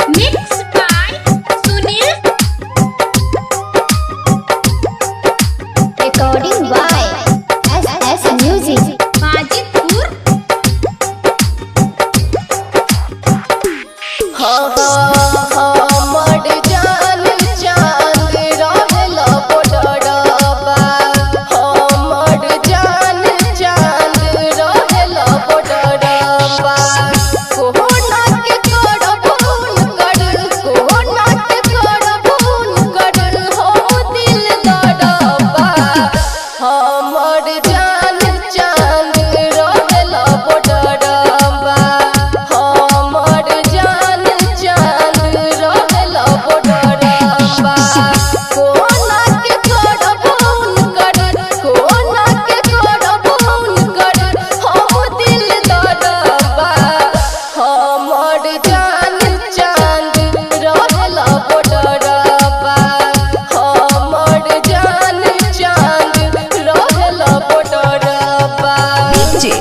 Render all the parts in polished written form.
Mixed by Sunil. Recording by SS Music. Majidpur.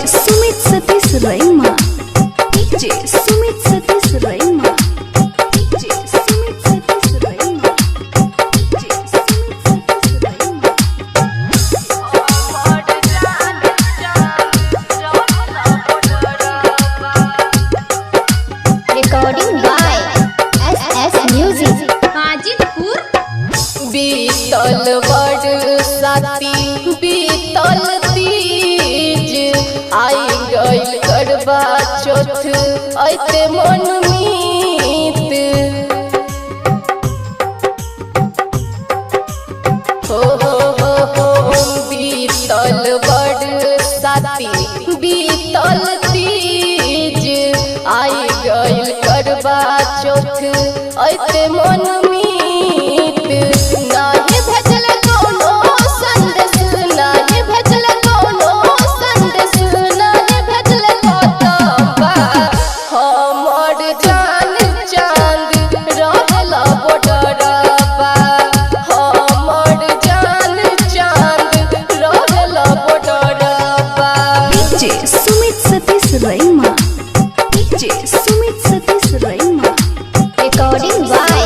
Sumit Satish Raima DJ Sumit Satish Raima DJ Sumit Satish Raima DJ Sumit Satish Raima Recording by SS Music. Majidpur. बीतल बरसाती बीतल तीज आई गइल करवा चौथ ऐते मन मीत हो बीतल बरसाती बीतल तीज आई गइल करवा चौथ ऐते मन मीत नाही भेजल कोनो संदेश नाही भेजल कोनो संदेश नाही भेजल कतबा हमर जान चांद रहल बॉर्डरबा हमर जान चांद रहल बॉर्डरबा DJ Sumit Satish Raima DJ Sumit Satish Raima Recording by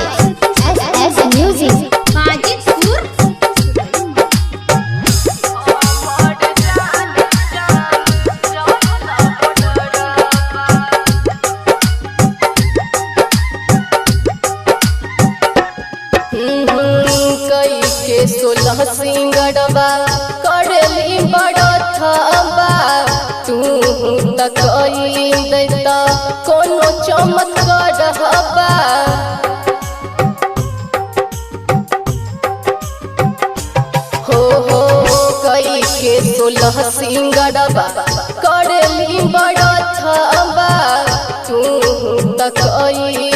SS Music. Majidpur. कई के 16 सिंगड़बा करली बड़थबा तू त कई दैता कोनो चमत्कार हबा हो कई के 16 सिंगड़बा करली बड़थबा तू त कई